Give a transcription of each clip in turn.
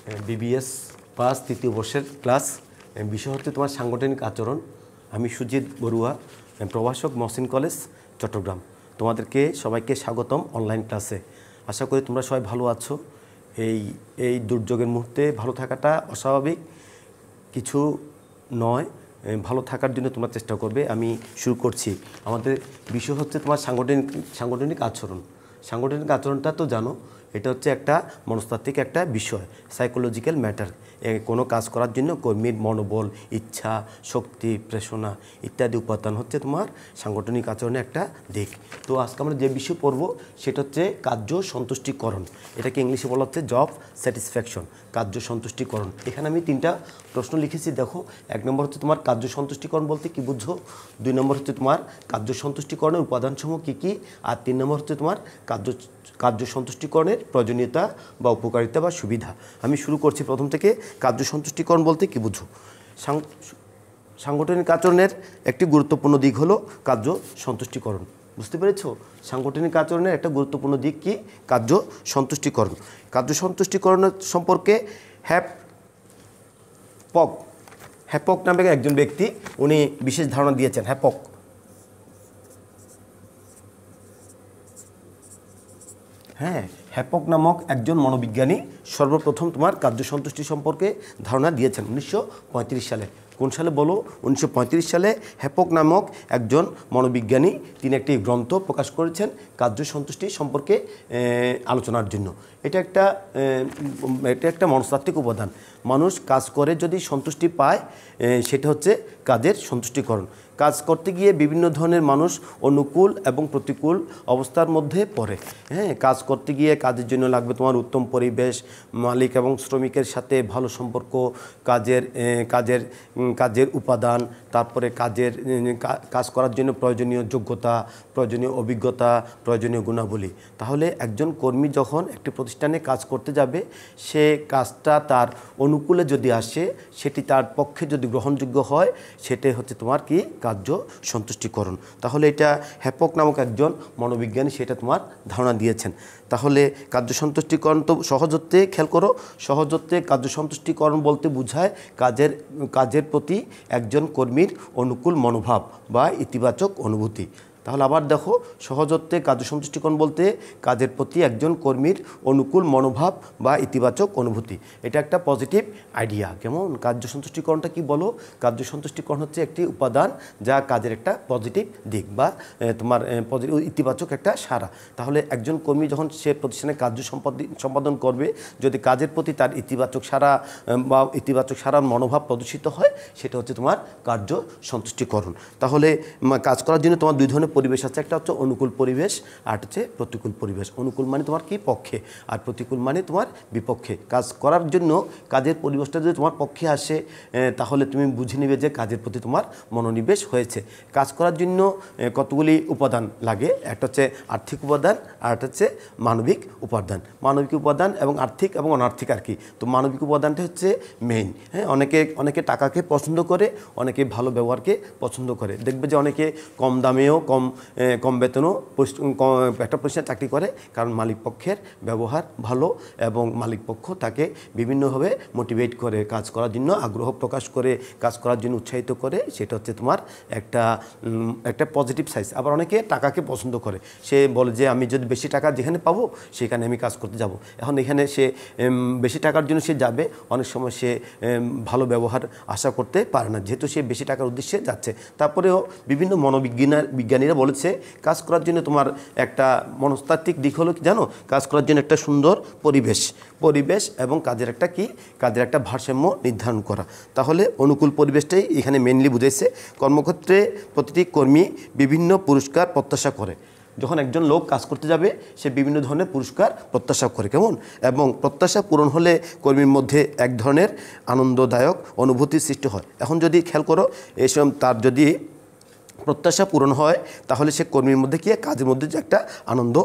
BBS pass তৃতীয় বর্ষের class. বিষয় হচ্ছে তোমার সাংগঠনিক আচরণ। আমি সুজিত বড়ুয়া, প্রভাষক মহসিন কলেজ চট্টগ্রাম। তোমাদেরকে সবাইকে স্বাগতম অনলাইন ক্লাসে। আশা করি তোমরা সবাই ভালো আছো। এই দুর্যোগের মুহূর্তে ভালো থাকাটা অস্বাভাবিক কিছু নয়, ভালো থাকার জন্য তোমরা চেষ্টা করবে। আমি শুরু করছি। আমাদের বিষয় হচ্ছে তোমার সাংগঠনিক আচরণ। সাংগঠনিক আচরণটা তো জানো, এটা হচ্ছে একটা মনস্তাত্ত্বিক একটা বিষয়, সাইকোলজিক্যাল ম্যাটার। কোনো কাজ করার জন্য কর্মীর মনোবল, ইচ্ছা, শক্তি, প্রেরণা ইত্যাদি উপাদান হচ্ছে তোমার সাংগঠনিক আচরণের একটা দিক। তো আজকে আমরা যে বিষয় পড়ব সেটা হচ্ছে কার্য সন্তুষ্টিকরণ। এটাকে ইংলিশে বলা হচ্ছে জব স্যাটিসফ্যাকশন, কার্য সন্তুষ্টিকরণ। এখানে আমি 3টা প্রশ্ন লিখেছি, দেখো। 1 নম্বর হচ্ছে তোমার কার্য সন্তুষ্টিকরণ বলতে কি বুঝো, 2 নম্বর হচ্ছে তোমার কার্য সন্তুষ্টিকরণের উপাদানসমূহ কী কী, আর 3 নম্বর হচ্ছে তোমার কার্য সন্তুষ্টিকরণের প্রয়োজনীয়তা বা উপকারিতা বা সুবিধা। আমি শুরু করছি প্রথম থেকে। কার্য সন্তুষ্টিকরণ বলতে কি বুঝো? সাংগঠনিক আচরণের একটি গুরুত্বপূর্ণ দিক হলো কার্য সন্তুষ্টিকরণ। বুঝতে পেরেছ? সাংগঠনিক আচরণের একটা গুরুত্বপূর্ণ দিক কি? কার্য সন্তুষ্টিকরণ। কার্য সন্তুষ্টিকরণের সম্পর্কে হ্যাপক নামে একজন ব্যক্তি উনি বিশেষ ধারণা দিয়েছেন। হ্যাপক নামক একজন মনোবিজ্ঞানী সর্বপ্রথম তোমার কার্য সন্তুষ্টি সম্পর্কে ধারণা দিয়েছেন 1935 সালে। কোন সালে বলো? 1935 সালে হ্যাপক নামক একজন মনোবিজ্ঞানী তিনি একটি গ্রন্থ প্রকাশ করেছেন কার্য সন্তুষ্টি সম্পর্কে আলোচনার জন্য। এটা একটা মনস্তাত্ত্বিক উপাদান। মানুষ কাজ করে যদি সন্তুষ্টি পায়, সেটা হচ্ছে কাজের সন্তুষ্টিকরণ। কাজ করতে গিয়ে বিভিন্ন ধরনের মানুষ অনুকূল এবং প্রতিকূল অবস্থার মধ্যে পড়ে। কাজ করতে গিয়ে কাজের জন্য লাগবে তোমার উত্তম পরিবেশ, মালিক এবং শ্রমিকের সাথে ভালো সম্পর্ক, কাজের উপাদান, তারপরে কাজ করার জন্য প্রয়োজনীয় যোগ্যতা, প্রয়োজনীয় অভিজ্ঞতা, প্রয়োজনীয় গুণাবলী। তাহলে একজন কর্মী যখন একটি প্রতিষ্ঠানে কাজ করতে যাবে, সে কাজটা তার অনুকূলে যদি আসে, সেটি তার পক্ষে যদি গ্রহণযোগ্য হয়, সেটাই হচ্ছে তোমার কি? কার্য সন্তুষ্টিকরণ। তাহলে এটা হ্যাপক নামক একজন মনোবিজ্ঞানী সেটা তোমার ধারণা দিয়েছেন। তাহলে কার্য সন্তুষ্টিকরণ তো সহজত্বে, খেয়াল করো, সহজত্বে কার্য সন্তুষ্টিকরণ বলতে বোঝায় কাজের প্রতি একজন কর্মীর অনুকূল মনোভাব বা ইতিবাচক অনুভূতি। তাহলে আবার দেখো, সহজত্বে কার্য সন্তুষ্টিকরণ বলতে কাজের প্রতি একজন কর্মীর অনুকূল মনোভাব বা ইতিবাচক অনুভূতি। এটা একটা পজিটিভ আইডিয়া। কেমন? কার্য সন্তুষ্টিকরণটা কি বলো? কার্য সন্তুষ্টিকরণ হচ্ছে একটি উপাদান যা কাজের একটা পজিটিভ দিক বা তোমার ইতিবাচক একটা সাড়া। তাহলে একজন কর্মী যখন সে প্রতিষ্ঠানে কার্য সম্পাদন করবে, যদি কাজের প্রতি তার ইতিবাচক সাড়া বা ইতিবাচক সাড়ার মনোভাব প্রদর্শিত হয়, সেটা হচ্ছে তোমার কার্য সন্তুষ্টিকরণ। তাহলে কাজ করার জন্য তোমার 2 ধরনের পরিবেশ আছে। একটা হচ্ছে অনুকূল পরিবেশ, আর হচ্ছে প্রতিকূল পরিবেশ। অনুকূল মানে তোমার কি? পক্ষে, আর প্রতিকূল মানে তোমার বিপক্ষে। কাজ করার জন্য কাজের পরিবেশটা যদি তোমার পক্ষে আসে, তাহলে তুমি বুঝে নেবে যে কাজের প্রতি তোমার মনোনিবেশ হয়েছে। কাজ করার জন্য কতগুলি উপাদান লাগে। একটা হচ্ছে আর্থিক উপাদান, আর একটা হচ্ছে মানবিক উপাদান। মানবিক উপাদান এবং আর্থিক এবং অনার্থিক আর কি। তো মানবিক উপাদানটা হচ্ছে মেইন। অনেকে টাকাকে পছন্দ করে, অনেকে ভালো ব্যবহারকে পছন্দ করে। দেখবে যে অনেকে কম দামেও কম বেতনও একটা প্রতিষ্ঠানে চাকরি করে, কারণ মালিক পক্ষের ব্যবহার ভালো এবং মালিক পক্ষ তাকে বিভিন্নভাবে মোটিভেট করে, কাজ করার জন্য আগ্রহ প্রকাশ করে, কাজ করার জন্য উৎসাহিত করে। সেটা হচ্ছে তোমার একটা পজিটিভ সাইজ। আবার অনেকে টাকাকে পছন্দ করে, সে বলে যে আমি যদি বেশি টাকা যেখানে পাবো সেখানে আমি কাজ করতে যাব। এখন এখানে সে বেশি টাকার জন্য সে যাবে, অনেক সময় সে ভালো ব্যবহার আশা করতে পারে না, যেহেতু সে বেশি টাকার উদ্দেশ্যে যাচ্ছে। তারপরেও বিভিন্ন বিজ্ঞানীরা বলেছে কাজ করার জন্য তোমার একটা মনস্তাত্ত্বিক দিক হলো কি জানো? কাজ করার জন্য একটা সুন্দর পরিবেশ এবং কাজের একটা ভারসাম্য নির্ধারণ করা। তাহলে অনুকূল পরিবেশটাই এখানে মেনলি বুঝেছে। কর্মক্ষেত্রে প্রতিটি কর্মী বিভিন্ন পুরস্কার প্রত্যাশা করে। যখন একজন লোক কাজ করতে যাবে, সে বিভিন্ন ধরনের পুরস্কার প্রত্যাশা করে। কেমন? এবং প্রত্যাশা পূরণ হলে কর্মীর মধ্যে এক ধরনের আনন্দদায়ক অনুভূতির সৃষ্টি হয়। এখন যদি খেয়াল করো, তার যদি প্রত্যাশা পূরণ হয় তাহলে সে কর্মীর মধ্যে কি কাজের মধ্যে যে একটা আনন্দ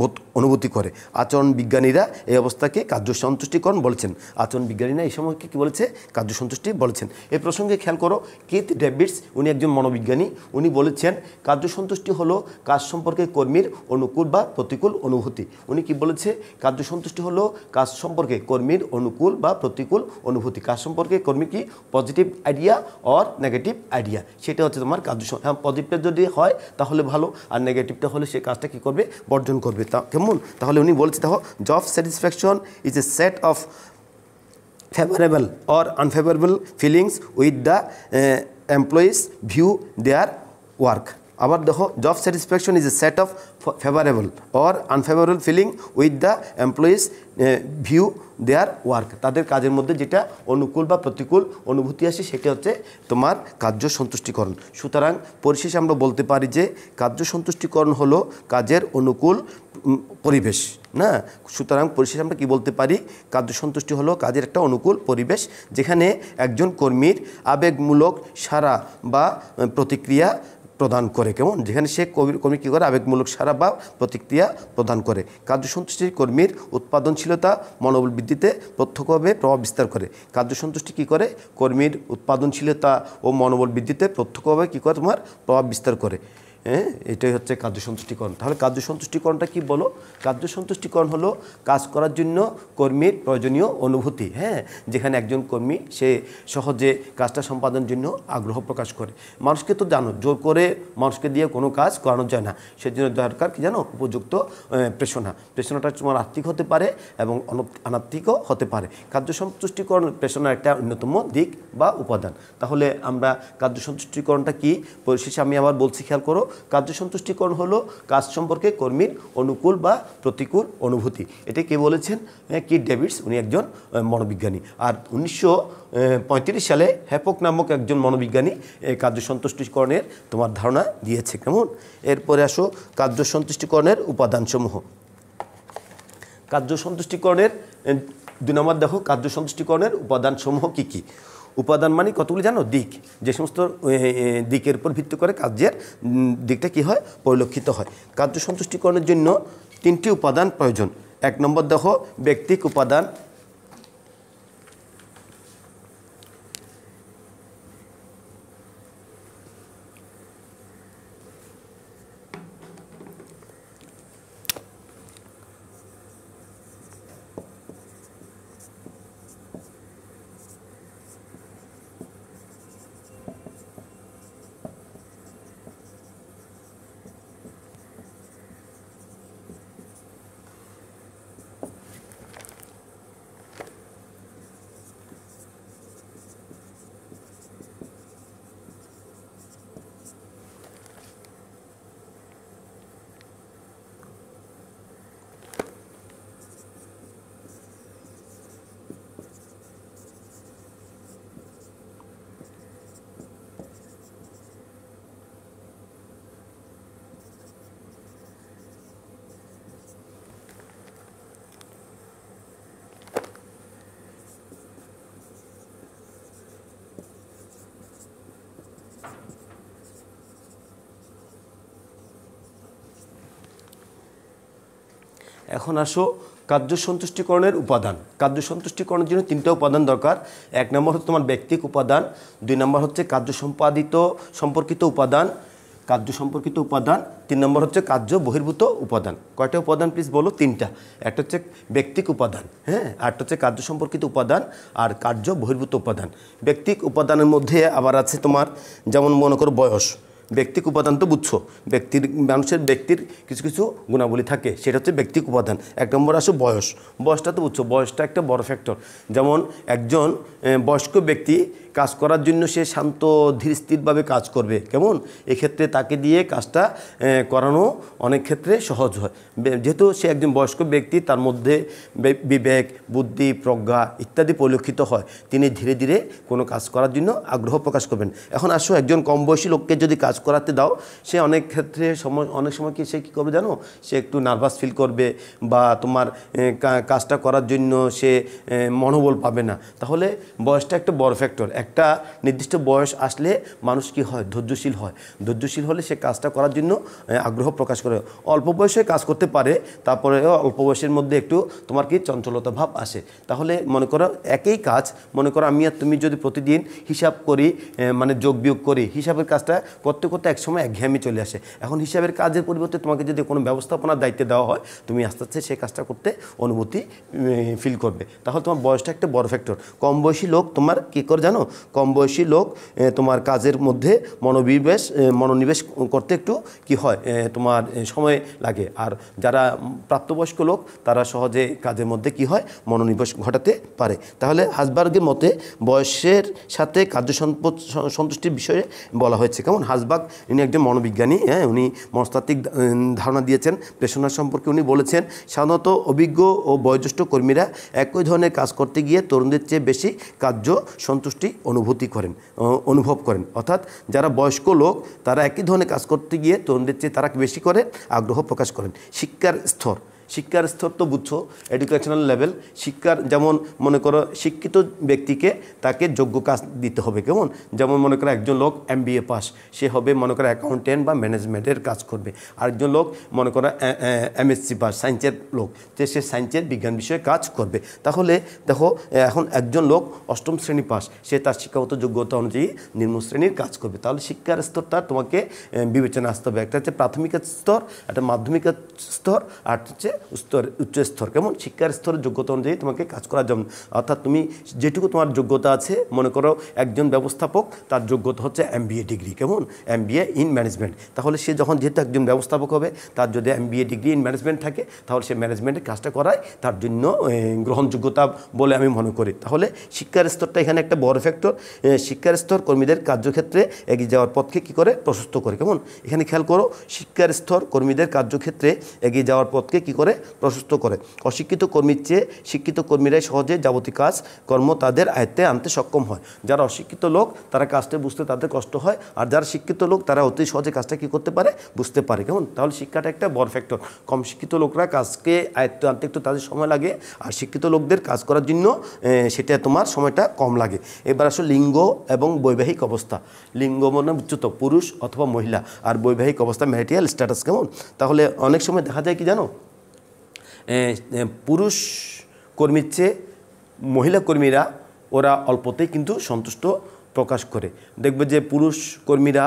বোধ অনুভূতি করে। আচরণ বিজ্ঞানীরা এই অবস্থাকে কার্য সন্তুষ্টিকরণ বলেছেন। আচরণ বিজ্ঞানীরা এই সময়কে কী বলেছে? কার্য সন্তুষ্টি বলেছেন। এই প্রসঙ্গে খেয়াল করো, কিথ ডেভিডস উনি একজন মনোবিজ্ঞানী, উনি বলেছেন কার্য সন্তুষ্টি হলো কাজ সম্পর্কে কর্মীর অনুকূল বা প্রতিকূল অনুভূতি। উনি কি বলেছে? কার্য সন্তুষ্টি হলো কাজ সম্পর্কে কর্মীর অনুকূল বা প্রতিকূল অনুভূতি। কাজ সম্পর্কে কর্মী কি positive idea or negative idea, সেটা হচ্ছে তোমার কার্য। হ্যাঁ, পজিটিভটা যদি হয় তাহলে ভালো, আর নেগেটিভটা হলে সে কাজটা কী করবে? বর্জন করবে। তা কেমন? তাহলে উনি বলছে দেখো, job satisfaction is a set of favorable or unfavorable feelings with the employees view their work. আবার দেখো, job satisfaction is a set of favourable or unfavourable feeling with the employees view their work. তাদের কাজের মধ্যে যেটা অনুকূল বা প্রতিকূল অনুভূতি আসে সেটা হচ্ছে তোমার কার্য সন্তুষ্টিকরণ। সুতরাং পরিশেষে আমরা বলতে পারি যে কার্য সন্তুষ্টিকরণ হলো কাজের অনুকূল পরিবেশ না। সুতরাং পরিশেষে আমরা কী বলতে পারি? কার্য সন্তুষ্টি হলো কাজের একটা অনুকূল পরিবেশ যেখানে একজন কর্মীর আবেগমূলক সাড়া বা প্রতিক্রিয়া প্রদান করে। কেমন? যেখানে সে কর্মী কী করে? আবেগমূলক সাড়া বা প্রতিক্রিয়া প্রদান করে। কার্য সন্তুষ্টি কর্মীর উৎপাদনশীলতা মনোবল বৃদ্ধিতে প্রত্যক্ষভাবে প্রভাব বিস্তার করে। কার্য সন্তুষ্টি কী করে? কর্মীর উৎপাদনশীলতা ও মনোবল বৃদ্ধিতে প্রত্যক্ষভাবে কী করে? তোমার প্রভাব বিস্তার করে। হ্যাঁ, এটাই হচ্ছে কার্য সন্তুষ্টিকরণ। তাহলে কার্য সন্তুষ্টিকরণটা কি বলো? কার্য সন্তুষ্টিকরণ হলো কাজ করার জন্য কর্মীর প্রয়োজনীয় অনুভূতি। হ্যাঁ, যেখানে একজন কর্মী সে সহজে কাজটা সম্পাদনের জন্য আগ্রহ প্রকাশ করে। মানুষকে তো জানো, জোর করে মানুষকে দিয়ে কোনো কাজ করানো যায় না, সেজন্য দরকার কি জানো? উপযুক্ত প্রেরণা। প্রেরণাটা তোমার আর্থিক হতে পারে এবং অনার্থিকও হতে পারে। কার্য সন্তুষ্টিকরণ প্রেরণার একটা অন্যতম দিক বা উপাদান। তাহলে আমরা কার্য সন্তুষ্টিকরণটা কি? পরিশেষে আমি আবার বলছি, খেয়াল করো, কার্য সন্তুষ্টিকরণ হলো কাজ সম্পর্কে কর্মীর অনুকূল বা প্রতিকূল অনুভূতি। এটা কে বলেছেন? কিথ ডেভিডস, উনি একজন মনোবিজ্ঞানী। আর 1935 সালে হ্যাপক নামক একজন মনোবিজ্ঞানী কার্য সন্তুষ্টিকরণের তোমার ধারণা দিয়েছে। কেমন? এরপরে আসো কার্য সন্তুষ্টিকরণের উপাদানসমূহ। কার্য সন্তুষ্টিকরণের 2 নম্বর দেখো, কার্য সন্তুষ্টিকরণের উপাদানসমূহ কী কী? উপাদান মানে কতগুলি জানো? দিক। যে সমস্ত দিকের উপর ভিত্তি করে কার্যের দিকটা কী হয়? পরিলক্ষিত হয়। কার্য সন্তুষ্টিকরণের জন্য 3টি উপাদান প্রয়োজন। 1 নম্বর দেখো, ব্যক্তিক উপাদান। এখন আসো কার্য সন্তুষ্টিকরণের উপাদান। কার্য সন্তুষ্টিকরণের জন্য 3টা উপাদান দরকার। 1 নম্বর হচ্ছে তোমার ব্যক্তিক উপাদান, 2 নম্বর হচ্ছে কার্য সম্পর্কিত উপাদান, 3 নম্বর হচ্ছে কার্য বহির্ভূত উপাদান। কয়টা উপাদান প্লিজ বলো? 3টা। একটা হচ্ছে ব্যক্তিক উপাদান, হ্যাঁ, আরটা হচ্ছে কার্য সম্পর্কিত উপাদান, আর কার্য বহির্ভূত উপাদান। ব্যক্তিক উপাদানের মধ্যে আবার আছে তোমার, যেমন মনে করো বয়স। ব্যক্তিক উপাদান তো বুঝছো, মানুষের ব্যক্তির কিছু কিছু গুণাবলী থাকে, সেটা হচ্ছে ব্যক্তিক উপাদান। 1 নম্বর আসো বয়স। বয়সটা তো বুঝছো, বয়সটা একটা বড় ফ্যাক্টর। যেমন একজন বয়স্ক ব্যক্তি কাজ করার জন্য সে শান্ত ধীর স্থিরভাবে কাজ করবে। কেমন? এক্ষেত্রে তাকে দিয়ে কাজটা করানো অনেক ক্ষেত্রে সহজ হয়। যেহেতু সে একজন বয়স্ক ব্যক্তি, তার মধ্যে বিবেক, বুদ্ধি, প্রজ্ঞা ইত্যাদি পরিলক্ষিত হয়, তিনি ধীরে ধীরে কোনো কাজ করার জন্য আগ্রহ প্রকাশ করবেন। এখন আসো একজন কম বয়সী লোককে যদি কাজ করাতে দাও, সে অনেক ক্ষেত্রে অনেক সময় কি সে কী করবে জানো? সে একটু নার্ভাস ফিল করবে বা তোমার কাজটা করার জন্য সে মনোবল পাবে না। তাহলে বয়সটা একটা বড় ফ্যাক্টর। একটা নির্দিষ্ট বয়স আসলে মানুষ কি হয়, ধৈর্যশীল হয়। ধৈর্যশীল হলে সে কাজটা করার জন্য আগ্রহ প্রকাশ করে। অল্প বয়সে কাজ করতে পারে, তারপরে অল্প বয়সের মধ্যে একটু তোমার কি চঞ্চলতা ভাব আসে। তাহলে মনে করো একই কাজ, মনে করো আমি আর তুমি যদি প্রতিদিন হিসাব করি, মানে যোগ বিয়োগ করি, হিসাবের কাজটা করতে করতে একসময় একঘেয়েমি চলে আসে। এখন হিসাবের কাজের পরিবর্তে তোমাকে যদি কোনো ব্যবস্থাপনার দায়িত্ব দেওয়া হয়, তুমি আস্তে আস্তে সেই কাজটা করতে অনুভূতি ফিল করবে। তাহলে তোমার বয়সটা একটা বড় ফ্যাক্টর। কম বয়সী লোক তোমার কী করে জানো, কম বয়সী লোক তোমার কাজের মধ্যে মনোনিবেশ করতে একটু কি হয়, তোমার সময় লাগে। আর যারা প্রাপ্তবয়স্ক লোক তারা সহজে কাজের মধ্যে কি হয়, মনোনিবেশ ঘটাতে পারে। তাহলে হাসবার্গের মতে বয়সের সাথে কার্য সন্তুষ্টির বিষয়ে বলা হয়েছে। কেমন, হাসবার্গ ইনি একজন মনোবিজ্ঞানী, হ্যাঁ, উনি মনস্তাত্ত্বিক ধারণা দিয়েছেন পেশনা সম্পর্কে। উনি বলেছেন সাধারণত অভিজ্ঞ ও বয়োজ্যেষ্ঠ কর্মীরা একই ধরনের কাজ করতে গিয়ে তরুণদের চেয়ে বেশি কার্য সন্তুষ্টি অনুভব করেন। অর্থাৎ যারা বয়স্ক লোক তারা একই ধরনের কাজ করতে গিয়ে তরুণদের চেয়ে তারা বেশি করে আগ্রহ প্রকাশ করেন। শিক্ষার স্তর তো বুঝছো, এডুকেশনাল লেভেল। শিক্ষার যেমন মনে করো শিক্ষিত ব্যক্তিকে তাকে যোগ্য কাজ দিতে হবে। কেমন, যেমন মনে করো একজন লোক MBA পাস, সে হবে মনে করো অ্যাকাউন্টেন্ট বা ম্যানেজমেন্টের কাজ করবে। আরেকজন লোক মনে করো MSc পাস, সায়েন্সের লোক, যে সে সায়েন্সের বিজ্ঞান বিষয়ে কাজ করবে। তাহলে দেখো এখন একজন লোক 8ম শ্রেণী পাস, সে তার শিক্ষাগত যোগ্যতা অনুযায়ী নিম্ন শ্রেণীর কাজ করবে। তাহলে শিক্ষার স্তরটা তোমাকে বিবেচনা আসতে হবে। একটা হচ্ছে প্রাথমিক স্তর, একটা মাধ্যমিক স্তর, আর হচ্ছে উচ্চ স্তর। কেমন, শিক্ষার স্তরের যোগ্যতা অনুযায়ী তোমাকে কাজ করা যাবে। অর্থাৎ তুমি যেটুকু তোমার যোগ্যতা আছে, মনে করো একজন ব্যবস্থাপক তার যোগ্যতা হচ্ছে MBA ডিগ্রি, কেমন, MBA ইন ম্যানেজমেন্ট। তাহলে সে যখন যেহেতু একজন ব্যবস্থাপক হবে, তার যদি MBA ডিগ্রি ইন ম্যানেজমেন্ট থাকে, তাহলে সে ম্যানেজমেন্টের কাজটা করায় তার জন্য গ্রহণযোগ্যতা বলে আমি মনে করি। তাহলে শিক্ষার স্তরটা এখানে একটা বড় ফ্যাক্টর। শিক্ষার স্তর কর্মীদের কার্যক্ষেত্রে এগিয়ে যাওয়ার পথকে কী করে, প্রশস্ত করে। কেমন, এখানে খেয়াল করো, শিক্ষার স্তর কর্মীদের কার্যক্ষেত্রে এগিয়ে যাওয়ার পথকে কী করে, প্রশস্ত করে। অশিক্ষিত কর্মীর চেয়ে শিক্ষিত কর্মীরাই সহজে যাবতীয় কর্ম তাদের আয়ত্তে আনতে সক্ষম হয়। যারা অশিক্ষিত লোক তারা কাজটা বুঝতে তাদের কষ্ট হয়, আর যারা শিক্ষিত লোক তারা অতি সহজে কাজটা কী করতে পারে, বুঝতে পারে। কেমন, তাহলে শিক্ষাটা একটা বড় ফ্যাক্টর। কম শিক্ষিত লোকরা কাজকে আয়ত্তে আনতে একটু তাদের সময় লাগে, আর শিক্ষিত লোকদের কাজ করার জন্য সেটা তোমার সময়টা কম লাগে। এবার আসলে লিঙ্গ এবং বৈবাহিক অবস্থা। লিঙ্গ মানে উচ্চত, পুরুষ অথবা মহিলা, আর বৈবাহিক অবস্থা ম্যারিটাল স্ট্যাটাস। কেমন, তাহলে অনেক সময় দেখা যায় কি জানো, পুরুষ কর্মীর চেয়ে মহিলা কর্মীরা ওরা অল্পতেই কিন্তু সন্তুষ্ট প্রকাশ করে। দেখবে যে পুরুষ কর্মীরা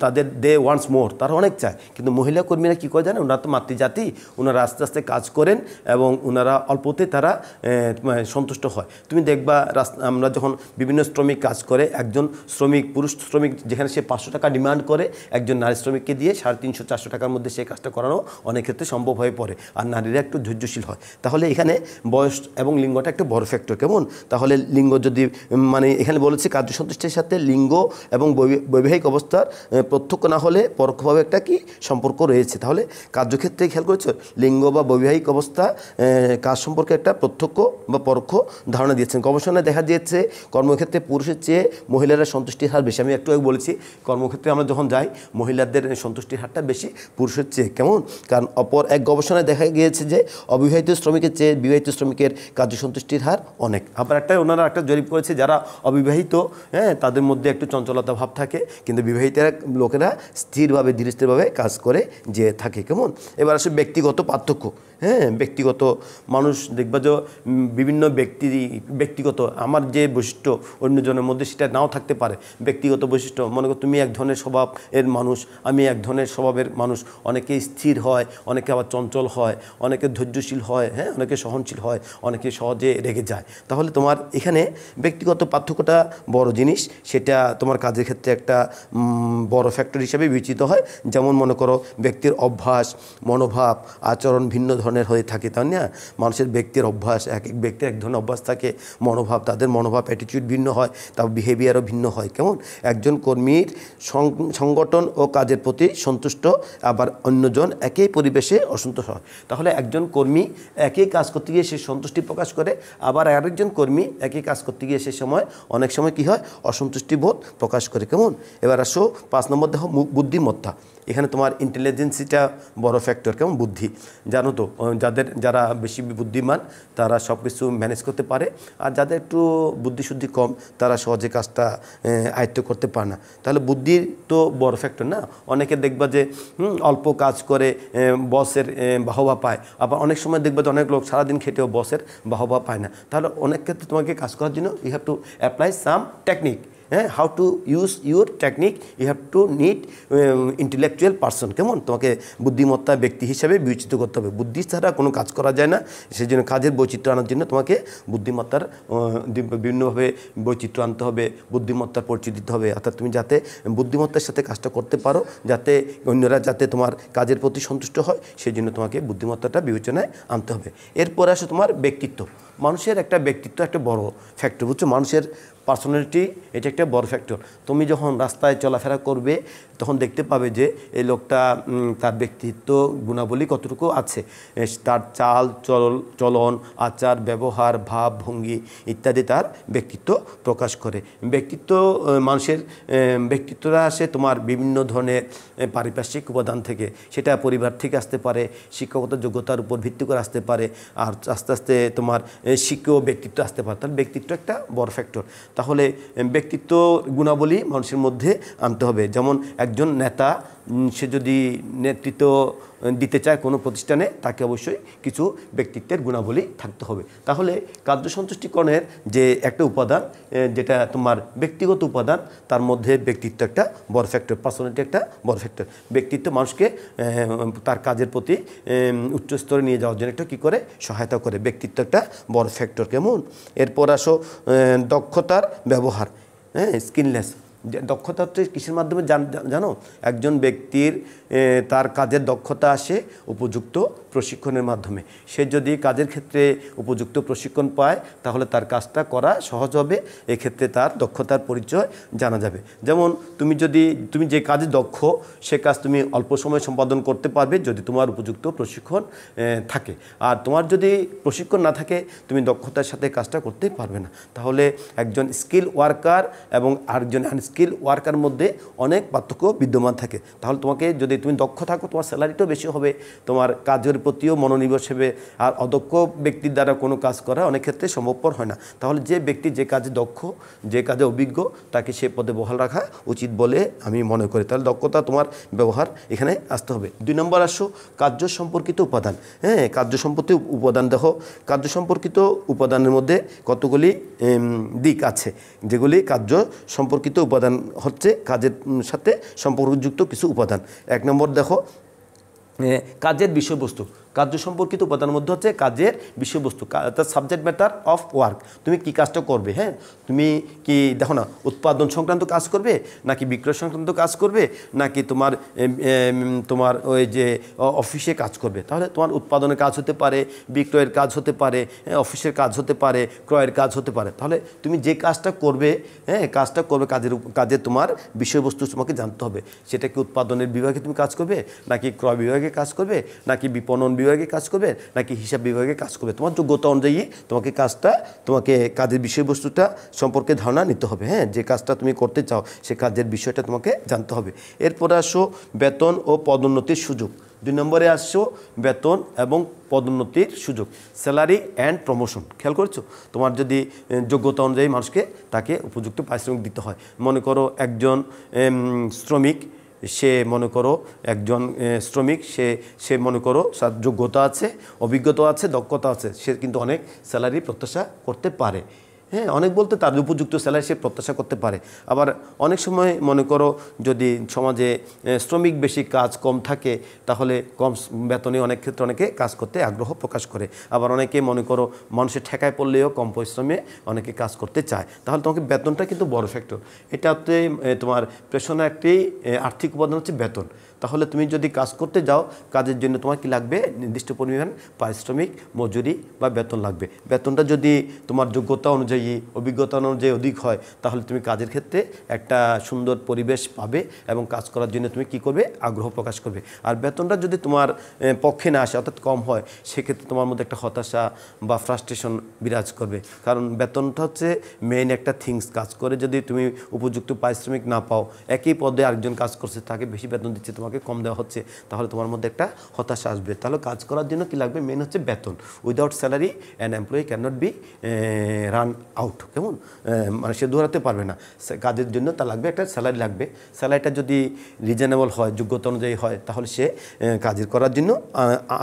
তাদের দে ওয়ান্টস মোর, তারা অনেক চায়, কিন্তু মহিলা কর্মীরা কী করে জানে, ওনারা তো মাতৃজাতি, ওনারা আস্তে আস্তে কাজ করেন এবং ওনারা অল্পতে তারা সন্তুষ্ট হয়। তুমি দেখবা আমরা যখন বিভিন্ন শ্রমিক কাজ করে, একজন শ্রমিক, পুরুষ শ্রমিক যেখানে সে 500 টাকা ডিমান্ড করে, একজন নারী শ্রমিককে দিয়ে 350-400 টাকার মধ্যে সেই কাজটা করানো অনেক ক্ষেত্রে সম্ভব হয়ে পড়ে, আর নারীরা একটু ধৈর্যশীল হয়। তাহলে এখানে বয়স এবং লিঙ্গটা একটা বড় ফ্যাক্টর। কেমন, তাহলে লিঙ্গ যদি মানে এখানে বলেছে সন্তুষ্টির সাথে লিঙ্গ এবং বৈবাহিক অবস্থার প্রত্যক্ষ না হলে পরোক্ষভাবে একটা কি সম্পর্ক রয়েছে। তাহলে কার্যক্ষেত্রে খেয়াল করেছো, লিঙ্গ বা বৈবাহিক অবস্থা কাজ সম্পর্কে একটা প্রত্যক্ষ বা পরোক্ষ ধারণা দিয়েছেন। গবেষণায় দেখা দিয়েছে কর্মক্ষেত্রে পুরুষের চেয়ে মহিলারা সন্তুষ্টির হার বেশি। আমি একটু আগে বলেছি কর্মক্ষেত্রে আমরা যখন যাই মহিলাদের সন্তুষ্টির হারটা বেশি পুরুষের চেয়ে। কেমন, কারণ অপর এক গবেষণায় দেখা গিয়েছে যে অবিবাহিত শ্রমিকের চেয়ে বিবাহিত শ্রমিকের কার্য সন্তুষ্টির হার অনেক। আবার ওনারা একটা জরিপ করেছে, যারা অবিবাহিত, হ্যাঁ, তাদের মধ্যে একটু চঞ্চলতা ভাব থাকে, কিন্তু বিবাহিত লোকেরা স্থিরভাবে ধীরস্থিরভাবে কাজ করে যে থাকে। কেমন, এবার আসলে ব্যক্তিগত পার্থক্য। হ্যাঁ, ব্যক্তিগত মানুষ দেখবা যে বিভিন্ন ব্যক্তিগত আমার যে বৈশিষ্ট্য অন্যজনের মধ্যে সেটা নাও থাকতে পারে। ব্যক্তিগত বৈশিষ্ট্য, মনে করো তুমি এক ধরনের স্বভাবের মানুষ, আমি এক ধরনের স্বভাবের মানুষ। অনেকে স্থির হয়, অনেকে আবার চঞ্চল হয়, অনেকে ধৈর্যশীল হয়, হ্যাঁ, অনেকে সহনশীল হয়, অনেকে সহজে রেগে যায়। তাহলে তোমার এখানে ব্যক্তিগত পার্থক্যটা বড় জিনিস, সেটা তোমার কাজের ক্ষেত্রে একটা বড় ফ্যাক্টর হিসেবে বিবেচিত হয়। যেমন মনে করো ব্যক্তির অভ্যাস, মনোভাব, আচরণ ভিন্ন ধরনের হয়ে থাকে, তাই না? মানুষের ব্যক্তির অভ্যাস, এক এক ব্যক্তির এক ধরনের অভ্যাস থাকে, মনোভাব, তাদের মনোভাব অ্যাটিটিউড ভিন্ন হয়, তার বিহেভিয়ারও ভিন্ন হয়। কেমন, একজন কর্মীর সংগঠন ও কাজের প্রতি সন্তুষ্ট, আবার অন্যজন একই পরিবেশে অসন্তোষ হয়। তাহলে একজন কর্মী একই কাজ করতে গিয়ে সে সন্তুষ্টি প্রকাশ করে, আবার আরেকজন কর্মী একই কাজ করতে গিয়ে সে সময় অনেক সময় কী হয়, হয় অসন্তুষ্টি বোধ প্রকাশ করে। কেমন? এবার আসো 5 নম্বর দেখো বুদ্ধিমত্তা। এখানে তোমার ইন্টেলিজেন্সিটা বড় ফ্যাক্টর। কেমন? বুদ্ধি। জানো তো যারা বেশি বুদ্ধিমান তারা সব কিছু ম্যানেজ করতে পারে, আর যাদের একটু বুদ্ধিশুদ্ধি কম তারা সহজে কাজটা আয়ত্ত করতে পারে না। তাহলে বুদ্ধির তো বড় ফ্যাক্টর না। অনেকে দেখবা যে অল্প কাজ করে বসের বাহবা পায়, আবার অনেক সময় দেখবা যে অনেক লোক সারাদিন খেটেও বসের বাহবা পায় না। তাহলে অনেক ক্ষেত্রে তোমাকে কাজ করার জন্য you have to apply some technique. হ্যাঁ, how to use your technique, you have to need intellectual person. কেমন? তোমাকে বুদ্ধিমত্তা ব্যক্তি হিসাবে বিবেচিত করতে হবে। বুদ্ধি ছাড়া কোনো কাজ করা যায় না। সেই জন্য কাজের বৈচিত্র্য আনার জন্য তোমাকে বুদ্ধিমত্তার বিভিন্নভাবে বৈচিত্র্য আনতে হবে, বুদ্ধিমত্তার পরিচয় দিতে হবে। অর্থাৎ তুমি যাতে বুদ্ধিমত্তার সাথে কাজটা করতে পারো, যাতে অন্যরা যাতে তোমার কাজের প্রতি সন্তুষ্ট হয়, সেই জন্য তোমাকে বুদ্ধিমত্তাটা বিবেচনায় আনতে হবে। এরপর আসো তোমার ব্যক্তিত্ব। মানুষের একটা ব্যক্তিত্ব একটা বড় ফ্যাক্টর, বুঝছো? মানুষের পার্সোনালিটি এটা একটা বড় ফ্যাক্টর। তুমি যখন রাস্তায় চলাফেরা করবে তখন দেখতে পাবে যে এই লোকটা তার ব্যক্তিত্ব গুণাবলী কতটুকু আছে। তার চাল চলন, আচার, ব্যবহার, ভাব, ভঙ্গি ইত্যাদি তার ব্যক্তিত্ব প্রকাশ করে। ব্যক্তিত্ব মানুষের ব্যক্তিত্বটা আসে তোমার বিভিন্ন ধরনের পারিপার্শ্বিক উপাদান থেকে। সেটা পরিবার থেকে আসতে পারে, শিক্ষাগত যোগ্যতার উপর ভিত্তি করে আসতে পারে, আর আস্তে আস্তে তোমার শিক্ষাও ব্যক্তিত্ব আসতে পারে। তার ব্যক্তিত্ব একটা বড় ফ্যাক্টর। তাহলে ব্যক্তিত্ব গুণাবলী মানুষের মধ্যে আনতে হবে। যেমন একজন নেতা সে যদি নেতৃত্ব দিতে চায় কোনো প্রতিষ্ঠানে, তাকে অবশ্যই কিছু ব্যক্তিত্বের গুণাবলী থাকতে হবে। তাহলে কার্যসন্তুষ্টিকরণের যে একটা উপাদান, যেটা তোমার ব্যক্তিগত উপাদান, তার মধ্যে ব্যক্তিত্ব একটা বড় ফ্যাক্টর, পার্সোনালিটি একটা বড় ফ্যাক্টর। ব্যক্তিত্ব মানুষকে তার কাজের প্রতি উচ্চ স্তরে নিয়ে যাওয়ার জন্য একটা কী করে সহায়তা করে। ব্যক্তিত্ব একটা বড় ফ্যাক্টর। কেমন? এরপর আসো দক্ষতার ব্যবহার। হ্যাঁ, স্কিলনেস। দক্ষতা হচ্ছে কিসের মাধ্যমে জানো? একজন ব্যক্তির তার কাজের দক্ষতা আসে উপযুক্ত প্রশিক্ষণের মাধ্যমে। সে যদি কাজের ক্ষেত্রে উপযুক্ত প্রশিক্ষণ পায় তাহলে তার কাজটা করা সহজ হবে। এক্ষেত্রে তার দক্ষতার পরিচয় জানা যাবে। যেমন তুমি যে কাজে দক্ষ, সে কাজ তুমি অল্প সময় সম্পাদন করতে পারবে যদি তোমার উপযুক্ত প্রশিক্ষণ থাকে। আর তোমার যদি প্রশিক্ষণ না থাকে তুমি দক্ষতার সাথে কাজটা করতে পারবে না। তাহলে একজন স্কিল ওয়ার্কার এবং আরেকজন আনস্কিল ওয়ার্কার মধ্যে অনেক পার্থক্য বিদ্যমান থাকে। তাহলে তোমাকে যদি তুমি দক্ষ থাকো তোমার স্যালারিটাও বেশি হবে, তোমার কাজের প্রতিও মনোনিবেশ হবে। আর অদক্ষ ব্যক্তির দ্বারা কোনো কাজ করা অনেক ক্ষেত্রে সম্ভবপর হয় না। তাহলে যে ব্যক্তি যে কাজে দক্ষ, যে কাজে অভিজ্ঞ, তাকে সে পদে বহাল রাখা উচিত বলে আমি মনে করি। তাহলে দক্ষতা তোমার ব্যবহার এখানে আসতে হবে। 2 নম্বর আসো কার্য সম্পর্কিত উপাদান। হ্যাঁ, কার্য সম্পর্কিত উপাদান দেখো। কার্য সম্পর্কিত উপাদানের মধ্যে কতগুলি দিক আছে, যেগুলি কার্য সম্পর্কিত উপাদান হচ্ছে কাজের সাথে সম্পর্কযুক্ত কিছু উপাদান। 1 নম্বর দেখো কাজের বিষয়বস্তু। কার্য সম্পর্কিত উপাদানের মধ্যে হচ্ছে কাজের বিষয়বস্তু, সাবজেক্ট ম্যাটার অফ ওয়ার্ক। তুমি কি কাজটা করবে? হ্যাঁ, তুমি কি দেখো না উৎপাদন সংক্রান্ত কাজ করবে, নাকি বিক্রয় সংক্রান্ত কাজ করবে, নাকি তোমার ওই যে অফিসে কাজ করবে। তাহলে তোমার উৎপাদনের কাজ হতে পারে, বিক্রয়ের কাজ হতে পারে, অফিসের কাজ হতে পারে, ক্রয়ের কাজ হতে পারে। তাহলে তুমি যে কাজটা করবে, কাজটা করবে, কাজের তোমার বিষয়বস্তু তোমাকে জানতে হবে। সেটা কি উৎপাদনের বিভাগে তুমি কাজ করবে, নাকি ক্রয় বিভাগে কাজ করবে, নাকি বিপণন বিভাগে কাজ করবে, নাকি হিসাব বিভাগে কাজ করবে। তোমার যোগ্যতা অনুযায়ী তোমাকে কাজের বিষয়বস্তুটা সম্পর্কে ধারণা নিতে হবে। হ্যাঁ, যে কাজটা তুমি করতে চাও সে কাজের বিষয়টা তোমাকে জানতে হবে। এরপরে আসো বেতন ও পদোন্নতির সুযোগ। 2 নম্বরে আসছো বেতন এবং পদোন্নতির সুযোগ, স্যালারি অ্যান্ড প্রমোশন। খেয়াল করছো? তোমার যদি যোগ্যতা অনুযায়ী মানুষকে তাকে উপযুক্ত পারিশ্রমিক দিতে হয়। মনে করো একজন শ্রমিক, সে মনে করো একজন শ্রমিক, সে মনে করো তার যোগ্যতা আছে, অভিজ্ঞতা আছে, দক্ষতা আছে, সে কিন্তু অনেক স্যালারি প্রত্যাশা করতে পারে। হ্যাঁ, অনেক বলতে তার উপযুক্ত স্যালারি সে প্রত্যাশা করতে পারে। আবার অনেক সময় মনে করো যদি সমাজে শ্রমিক বেশি, কাজ কম থাকে, তাহলে কম বেতনে অনেক ক্ষেত্রে অনেকে কাজ করতে আগ্রহ প্রকাশ করে। আবার অনেকে মনে করো মানুষের ঠেকায় পড়লেও কম পরিশ্রমে অনেকে কাজ করতে চায়। তাহলে তোমাকে বেতনটা কিন্তু বড় ফ্যাক্টর। এটা হচ্ছে তোমার পেশনের একটি আর্থিক উপাদান হচ্ছে বেতন। তাহলে তুমি যদি কাজ করতে যাও, কাজের জন্য তোমার কি লাগবে, নির্দিষ্ট পরিমাণ পারিশ্রমিক, মজুরি বা বেতন লাগবে। বেতনটা যদি তোমার যোগ্যতা অনুযায়ী, অভিজ্ঞতা অনুযায়ী অধিক হয়, তাহলে তুমি কাজের ক্ষেত্রে একটা সুন্দর পরিবেশ পাবে এবং কাজ করার জন্য তুমি কি করবে, আগ্রহ প্রকাশ করবে। আর বেতনটা যদি তোমার পক্ষে না আসে, অর্থাৎ কম হয়, সেক্ষেত্রে তোমার মধ্যে একটা হতাশা বা ফ্রাস্ট্রেশন বিরাজ করবে। কারণ বেতনটা হচ্ছে মেইন একটা থিংস। কাজ করে যদি তুমি উপযুক্ত পারিশ্রমিক না পাও, একই পদে আরেকজন কাজ করছে, তাকে বেশি বেতন দিচ্ছে, তোমাকে কম দেওয়া হচ্ছে, তাহলে তোমার মধ্যে একটা হতাশা আসবে। তাহলে কাজ করার জন্য কি লাগবে, মেইন হচ্ছে বেতন। Without salary an employee can not be run out. কেমন, মানে সে দৌড়াতে পারবে না। কাজের জন্য তার লাগবে একটা স্যালারি লাগবে। স্যালারিটা যদি রিজনেবল হয়, যোগ্যতা অনুযায়ী হয়, তাহলে সে কাজের করার জন্য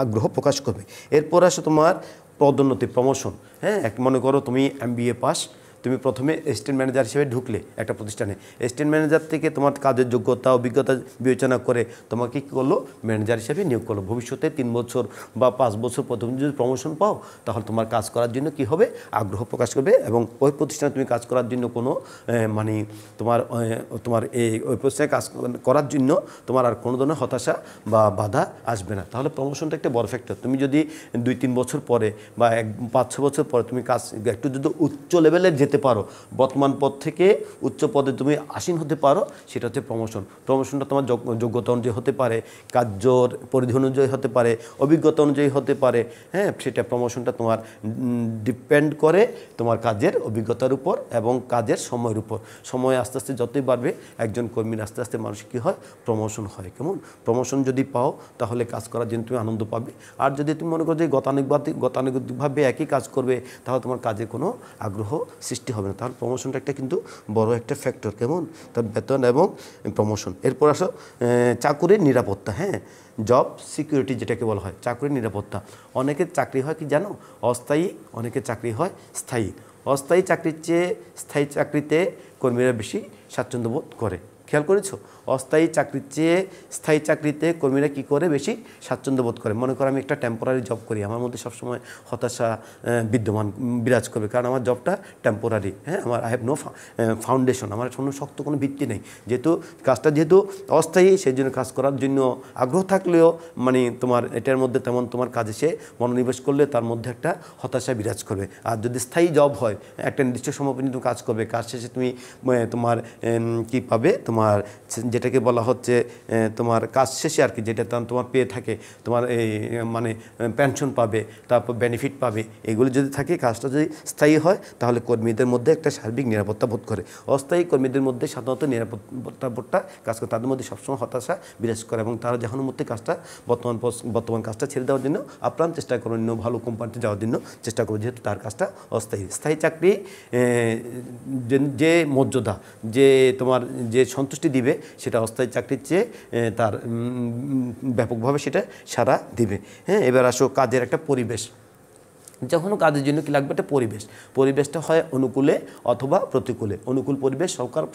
আগ্রহ প্রকাশ করবে। এরপর আসো তোমার পদোন্নতি, প্রমোশন। হ্যাঁ, মনে করো তুমি MBA পাস, তুমি প্রথমে অ্যাসিস্ট্যান্ট ম্যানেজার হিসেবে ঢুকলে একটা প্রতিষ্ঠানে। অ্যাসিস্ট্যান্ট ম্যানেজার থেকে তোমার কাজের যোগ্যতা, অভিজ্ঞতা বিবেচনা করে তোমাকে কী করলো, ম্যানেজার হিসেবে নিয়োগ করলো। ভবিষ্যতে 3 বছর বা 5 বছর পর তুমি যদি প্রমোশন পাও, তাহলে তোমার কাজ করার জন্য কি হবে, আগ্রহ প্রকাশ করবে। এবং ওই প্রতিষ্ঠানে তুমি কাজ করার জন্য কোনো মানে তোমার ওই প্রতিষ্ঠানে কাজ করার জন্য তোমার আর কোনো ধরনের হতাশা বা বাধা আসবে না। তাহলে প্রমোশনটা একটা বড় ফ্যাক্টর। তুমি যদি 2-3 বছর পরে বা 5-6 বছর পরে তুমি কাজ একটু যদি উচ্চ লেভেলে যেতে পারো, বর্তমান পদ থেকে উচ্চ পদে তুমি আসীন হতে পারো, সেটা হচ্ছে প্রমোশন। প্রমোশনটা তোমার যোগ্যতা অনুযায়ী হতে পারে, কার্যর পরিধি অনুযায়ী হতে পারে, অভিজ্ঞতা অনুযায়ী হতে পারে। হ্যাঁ, সেটা প্রমোশনটা তোমার ডিপেন্ড করে তোমার কাজের অভিজ্ঞতার উপর এবং কাজের সময়ের উপর। সময় আস্তে আস্তে যতই বাড়বে, একজন কর্মীর আস্তে আস্তে মানুষ কী হয়, প্রমোশন হয়। কেমন, প্রমোশন যদি পাও, তাহলে কাজ করার জন্য তুমি আনন্দ পাবে। আর যদি তুমি মনে করো যে গতানুগতিকভাবে একই কাজ করবে, তাহলে তোমার কাজে কোনো আগ্রহ সৃষ্টি হবে না। তাহলে প্রমোশনটা একটা কিন্তু বড় একটা ফ্যাক্টর। কেমন, তার বেতন এবং প্রমোশন। এরপর আসো চাকুরির নিরাপত্তা। হ্যাঁ, জব সিকিউরিটি যেটাকে বলা হয়, চাকরির নিরাপত্তা। অনেকের চাকরি হয় কি জানো, অস্থায়ী, অনেকের চাকরি হয় স্থায়ী। অস্থায়ী চাকরির চেয়ে স্থায়ী চাকরিতে কর্মীরা বেশি স্বাচ্ছন্দ্য বোধ করে। খেয়াল করেছো, অস্থায়ী চাকরির চেয়ে স্থায়ী চাকরিতে কর্মীরা কী করে, বেশি স্বাচ্ছন্দ্য বোধ করে। মনে করো আমি একটা টেম্পোরারি জব করি, আমার মধ্যে সবসময় হতাশা বিরাজ করবে, কারণ আমার জবটা টেম্পোরারি। হ্যাঁ, আই হ্যাভ নো ফাউন্ডেশন, আমার কোনো শক্ত কোনো ভিত্তি নেই। কাজটা যেহেতু অস্থায়ী, সেই জন্য কাজ করার জন্য আগ্রহ থাকলেও মানে তোমার এটার মধ্যে তেমন তোমার কাজে সে মনোনিবেশ করলে তার মধ্যে একটা হতাশা বিরাজ করবে। আর যদি স্থায়ী জব হয়, একটা নির্দিষ্ট সময় পর্যন্ত কাজ করবে, কাজ শেষে তুমি তোমার কী পাবে, তোমার যেটাকে বলা হচ্ছে তোমার কাজ শেষে আর কি, যেটা তোমার পেয়ে থাকে, তোমার এই মানে পেনশন পাবে, তারপর বেনিফিট পাবে, এগুলো যদি থাকে, কাজটা যদি স্থায়ী হয়, তাহলে কর্মীদের মধ্যে একটা সার্বিক নিরাপত্তা বোধ করে। অস্থায়ী কর্মীদের মধ্যে সাধারণত নিরাপত্তা বোধটা কাজ করে, তাদের মধ্যে সবসময় হতাশা বিরাজ করে এবং তারা যখন মধ্যে কাজটা বর্তমান কাজটা ছেড়ে দেওয়ার জন্য আপ্রাণ চেষ্টা করে, অন্য ভালো কোম্পানিতে যাওয়ার জন্য চেষ্টা করে, যেহেতু তার কাজটা অস্থায়ী। স্থায়ী চাকরি যে মর্যাদা, যে তোমার যে সন্তুষ্টি দিবে, সেটা অস্থায়ী চাকরির চেয়ে তার ব্যাপকভাবে সেটা সাড়া দিবে। হ্যাঁ, এবার আসো কাজের একটা পরিবেশ। যখন কাজের জন্য কি লাগবে, একটা পরিবেশটা হয় অনুকূলে অথবা প্রতিকূলে। অনুকূল পরিবেশ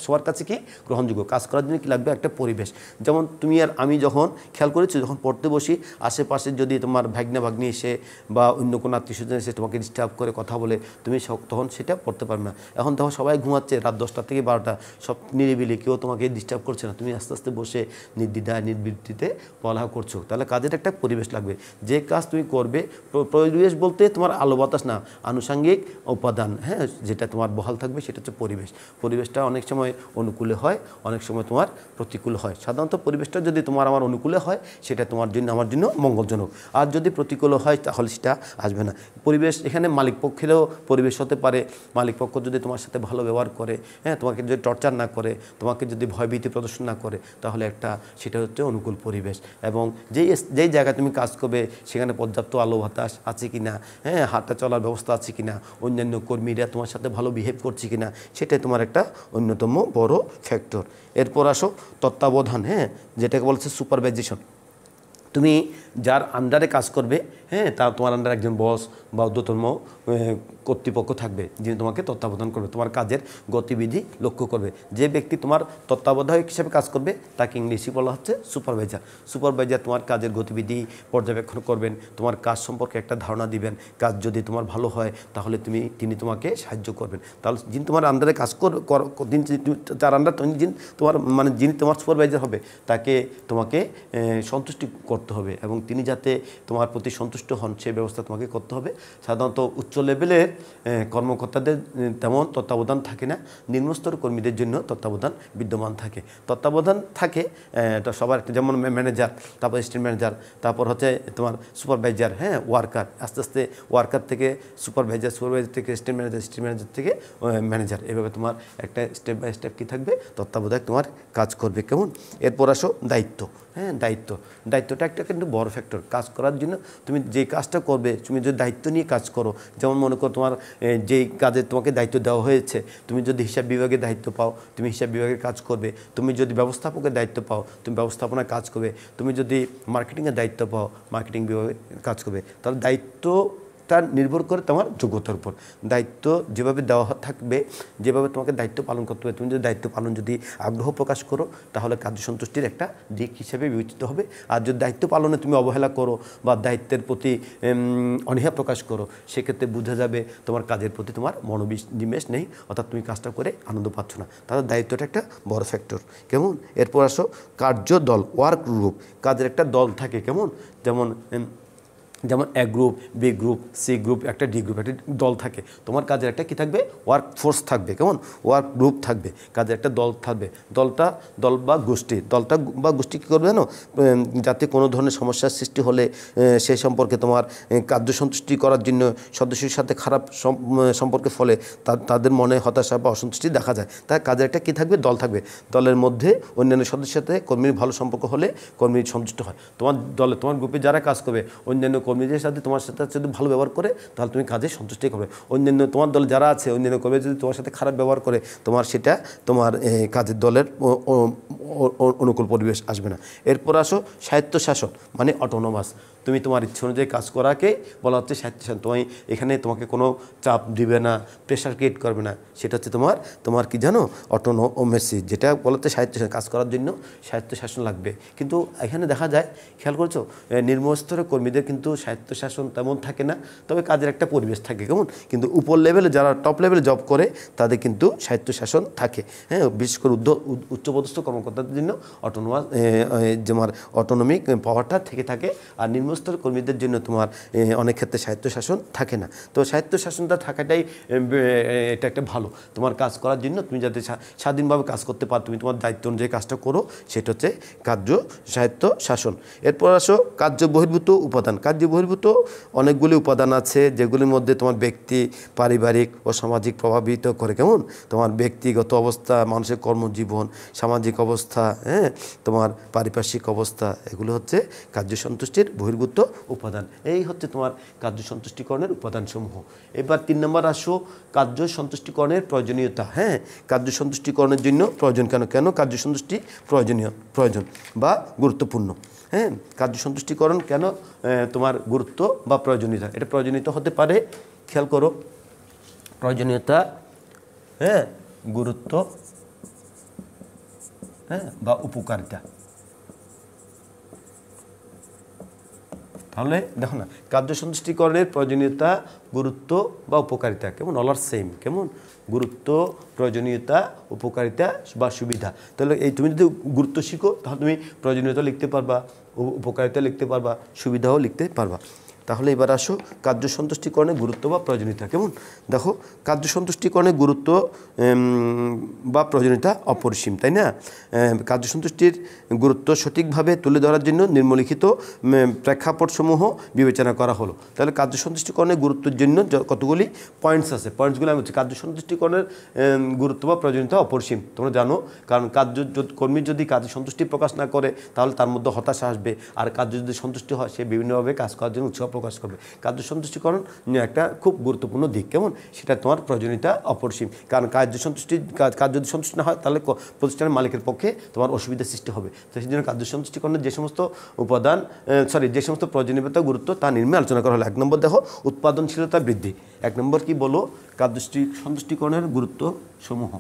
সবার কাছে কি গ্রহণযোগ্য। কাজ করার জন্য কি লাগবে, একটা পরিবেশ। যেমন তুমি আর আমি যখন খেয়াল করেছি, যখন পড়তে বসি, আশেপাশে যদি তোমার ভাগ্নি এসে বা অন্য কোনো আত্মীয়স্বজন এসে তোমাকে ডিস্টার্ব করে কথা বলে, তুমি তখন সেটা পড়তে পারবে না। এখন তখন সবাই ঘুমাচ্ছে, রাত 10টা থেকে 12টা, সব নিরিবিলি, কেউ তোমাকে ডিস্টার্ব করছে না, তুমি আস্তে আস্তে বসে নির্দ্বিধায় নির্বৃত্তিতে পড়ালেখা করছো। তাহলে কাজের একটা পরিবেশ লাগবে। যে কাজ তুমি করবে, পরিবেশ বলতে তোমার আলো বাতাস না, আনুষঙ্গিক উপাদান। হ্যাঁ, যেটা তোমার বহাল থাকবে, সেটা হচ্ছে পরিবেশ। পরিবেশটা অনেক সময় অনুকূলে হয়, অনেক সময় তোমার প্রতিকূলে হয়। সাধারণত পরিবেশটা যদি তোমার আমার অনুকূলে হয়, সেটা তোমার জন্য আমার জন্য মঙ্গলজনক। আর যদি প্রতিকূলে হয়, তাহলে সেটা আসবে না। পরিবেশ এখানে মালিক পক্ষেরও পরিবেশ হতে পারে। মালিক পক্ষ যদি তোমার সাথে ভালো ব্যবহার করে, হ্যাঁ, তোমাকে যদি টর্চার না করে, তোমাকে যদি ভয়ভীতি প্রদর্শন না করে, তাহলে সেটা হচ্ছে অনুকূল পরিবেশ। এবং যেই জায়গায় তুমি কাজ করবে, সেখানে পর্যাপ্ত আলো বাতাস আছে কি না, হ্যাঁ, হাঁটা চলার ব্যবস্থা আছে কিনা, অন্যান্য কর্মীরা তোমার সাথে ভালো বিহেভ করছে কিনা, সেটাই তোমার একটা অন্যতম বড় ফ্যাক্টর। এরপর আসো তত্ত্বাবধান। হ্যাঁ, যেটাকে বলছে সুপারভাইজেশন। তুমি যার আন্ডারে কাজ করবে, হ্যাঁ, তোমার আন্ডারে একজন বস বা ঊর্ধ্বতম কর্তৃপক্ষ থাকবে, যিনি তোমাকে তত্ত্বাবধান করবে, তোমার কাজের গতিবিধি লক্ষ্য করবে। যে ব্যক্তি তোমার তত্ত্বাবধায়ক হিসেবে কাজ করবে তাকে ইংলিশে বলা হচ্ছে সুপারভাইজার। সুপারভাইজার তোমার কাজের গতিবিধি পর্যবেক্ষণ করবেন, তোমার কাজ সম্পর্কে একটা ধারণা দিবেন। কাজ যদি তোমার ভালো হয় তাহলে তিনি তোমাকে সাহায্য করবেন। তাহলে যিনি তোমার আন্ডারে কাজ তার আন্ডার যিনি তোমার সুপারভাইজার হবে তাকে তোমাকে সন্তুষ্টি করতে হবে, এবং তিনি যাতে তোমার প্রতি সন্তুষ্ট হন সেই ব্যবস্থা তোমাকে করতে হবে। সাধারণত উচ্চ লেভেলের কর্মকর্তাদের তেমন তত্ত্বাবধান থাকে না, নিম্নস্তর কর্মীদের জন্য তত্ত্বাবধান বিদ্যমান থাকে। তত্ত্বাবধান থাকে তো সবার, যেমন ম্যানেজার, তারপর অ্যাসিস্ট্যান্ট ম্যানেজার, তারপর হচ্ছে তোমার সুপারভাইজার, ওয়ার্কার, আস্তে আস্তে ওয়ার্কার থেকে সুপারভাইজার, সুপারভাইজার থেকে অ্যাসিস্ট্যান্ট ম্যানেজার, অ্যাসিস্ট্যান্ট ম্যানেজার থেকে ম্যানেজার। এভাবে তোমার একটা স্টেপ বাই স্টেপ কী থাকবে, তত্ত্বাবধায়ক তোমার কাজ করবে। কেমন? এরপর আসো দায়িত্ব। দায়িত্বটা একটা কিন্তু বড় ফ্যাক্টর। কাজ করার জন্য তুমি যে কাজটা করবে, তুমি যদি দায়িত্ব নিয়ে কাজ করো, যেমন মনে করো তোমার যেই কাজে তোমাকে দায়িত্ব দেওয়া হয়েছে, তুমি যদি হিসাব বিভাগের দায়িত্ব পাও তুমি হিসাব বিভাগের কাজ করবে, তুমি যদি ব্যবস্থাপকের দায়িত্ব পাও তুমি ব্যবস্থাপনার কাজ করবে, তুমি যদি মার্কেটিংয়ের দায়িত্ব পাও মার্কেটিং বিভাগের কাজ করবে। তাহলে দায়িত্বটা নির্ভর করে তোমার যোগ্যতার উপর। দায়িত্ব যেভাবে দেওয়া থাকবে, যেভাবে তোমাকে দায়িত্ব পালন করতে হবে, তুমি যদি দায়িত্ব পালন যদি আগ্রহ প্রকাশ করো তাহলে কার্যসন্তুষ্টির একটা দিক হিসেবে বিবেচিত হবে। আর যদি দায়িত্ব পালনে তুমি অবহেলা করো বা দায়িত্বের প্রতি অনীহা প্রকাশ করো, সেক্ষেত্রে বোঝা যাবে তোমার কাজের প্রতি তোমার মনোনিবেশ নেই, অর্থাৎ তুমি কাজটা করে আনন্দ পাচ্ছ না। তাহলে দায়িত্বটা একটা বড় ফ্যাক্টর। কেমন? এরপর আসো কার্যদল, ওয়ার্ক গ্রুপ। কাজের একটা দল থাকে। কেমন? যেমন A group, B group, C group, একটা ডি গ্রুপ, একটা দল থাকে। তোমার কাজের একটা কি থাকবে? ওয়ার্ক ফোর্স থাকবে। কেমন? ওয়ার্ক গ্রুপ থাকবে, কাজের একটা দল থাকবে। দল বা গোষ্ঠী কী করবে জানো? যাতে কোনো ধরনের সমস্যার সৃষ্টি হলে সেই সম্পর্কে তোমার কার্য সন্তুষ্টি করার জন্য সদস্যের সাথে খারাপ সম্পর্কের ফলে তাদের মনে হতাশা বা অসন্তুষ্টি দেখা যায়। তাই কাজের একটা কী থাকবে? দল থাকবে। দলের মধ্যে অন্যান্য সদস্যের সাথে কর্মীর ভালো সম্পর্ক হলে কর্মী সন্তুষ্ট হয়। তোমার দলে, তোমার গ্রুপে যারা কাজ করবে, অন্যান্য কর্মীদের সাথে তোমার সাথে যদি ভালো ব্যবহার করে তাহলে তুমি কাজে সন্তুষ্টি করবে। অন্যান্য তোমার দলে যারা আছে, অন্যান্য কর্মী যদি তোমার সাথে খারাপ ব্যবহার করে, সেটা তোমার কাজের দলের অনুকূল পরিবেশ আসবে না। এরপর আসো স্বায়ত্তশাসন, মানে অটোনোমাস। তুমি তোমার ইচ্ছে অনুযায়ী কাজ করাকে বলা হচ্ছে স্বায়ত্তশাসন। এখানে তোমাকে কোনো চাপ দিবে না, প্রেশার ক্রিয়েট করবে না। সেটা হচ্ছে তোমার কি জানো? অটোনোমেসি, যেটা বলা হচ্ছে স্বায়ত্তশাসন। কাজ করার জন্য স্বায়ত্তশাসন লাগবে। কিন্তু এখানে দেখা যায়, খেয়াল করছো, নিম্নস্তরের কর্মীদের কিন্তু স্বায়ত্তশাসন তেমন থাকে না, তবে কাজের একটা পরিবেশ থাকে। কেমন? কিন্তু উপর লেভেলে যারা টপ লেভেলে জব করে তাদের কিন্তু স্বায়ত্তশাসন থাকে। বিশেষ করে উচ্চপদস্থ কর্মকর্তাদের জন্য অটোনমিক পাওয়ারটা থেকে থাকে। আর নিম্নস্তর কর্মীদের জন্য তোমার অনেক ক্ষেত্রে স্বায়ত্তশাসন থাকে না। তো স্বায়ত্তশাসনটা থাকাটাই এটা একটা ভালো। তোমার কাজ করার জন্য তুমি যাতে স্বাধীনভাবে কাজ করতে পারো, তুমি তোমার দায়িত্ব অনুযায়ী কাজটা করো, সেটা হচ্ছে স্বায়ত্তশাসন। এরপর আসো কার্য বহির্ভূত উপাদান। কার্য বহির্ভূত অনেকগুলি উপাদান আছে, যেগুলির মধ্যে তোমার ব্যক্তি, পারিবারিক ও সামাজিক প্রভাবিত করে। কেমন? তোমার ব্যক্তিগত অবস্থা, মানুষের কর্মজীবন, সামাজিক অবস্থা, তোমার পারিপার্শ্বিক অবস্থা, এগুলো হচ্ছে কার্য সন্তুষ্টির বহির্ভূত উপাদান। এই হচ্ছে তোমার কার্য সন্তুষ্টিকরণের উপাদানসমূহ। এবার 3 নম্বর আসো কার্য সন্তুষ্টিকরণের প্রয়োজনীয়তা। কার্য সন্তুষ্টিকরণের জন্য প্রয়োজন কেন কার্য সন্তুষ্টি প্রয়োজন বা গুরুত্বপূর্ণ। কার্য সন্তুষ্টিকরণ কেন তোমার গুরুত্ব বা প্রয়োজনীয়তা? এটা প্রয়োজনীয়তা হতে পারে, খেয়াল করো, প্রয়োজনীয়তা, গুরুত্ব, বা উপকারিতা। তাহলে দেখো না, কার্য সন্তুষ্টিকরণের প্রয়োজনীয়তা, গুরুত্ব বা উপকারিতা কেমন? অল আর সেম। কেমন? গুরুত্ব, প্রয়োজনীয়তা, উপকারিতা বা সুবিধা। তাহলে এই তুমি যদি গুরুত্ব শিখো তাহলে তুমি প্রয়োজনীয়তা লিখতে পারবা, উপকারিতা লিখতে পারবা, সুবিধাও লিখতে পারবা। তাহলে এবার আসো কার্য সন্তুষ্টিকরণের গুরুত্ব বা প্রয়োজনীয়তা। কেমন? দেখো, কার্য সন্তুষ্টিকরণের গুরুত্ব বা প্রয়োজনীয়তা অপরিসীম, তাই না? কার্য সন্তুষ্টির গুরুত্ব সঠিকভাবে তুলে ধরার জন্য নিম্নলিখিত প্রেক্ষাপটসমূহ বিবেচনা করা হলো। তাহলে কার্য সন্তুষ্টিকরণের গুরুত্বের জন্য কতগুলি পয়েন্টস আছে, পয়েন্টসগুলো আমি হচ্ছে কার্য সন্তুষ্টিকরণের গুরুত্ব বা প্রয়োজনীয়তা অপরিসীম। তোমরা জানো, কারণ কর্মী যদি কাজে সন্তুষ্টি প্রকাশ না করে তাহলে তার মধ্যে হতাশা আসবে, আর কার্য যদি সন্তুষ্টি হয় সে বিভিন্নভাবে কাজ করার জন্য উৎসাহ প্রকাশ করবে। কার্য সন্তুষ্টিকরণ একটা খুব গুরুত্বপূর্ণ দিক, কেমন, সেটা তোমার প্রয়োজনীয়তা অপরিসীম। কারণ কাজ যদি সন্তুষ্ট না হয় তাহলে প্রতিষ্ঠানের মালিকের পক্ষে তোমার অসুবিধার সৃষ্টি হবে। তো সেই জন্য কার্য সন্তুষ্টিকরণের যে সমস্ত উপাদান যে সমস্ত প্রয়োজনীয়তা গুরুত্ব তা নিম্নে আলোচনা করা হলো। 1 নম্বর দেখো উৎপাদনশীলতা বৃদ্ধি। 1 নম্বর কি বলো, কার্য সন্তুষ্টিকরণের গুরুত্ব সমূহ।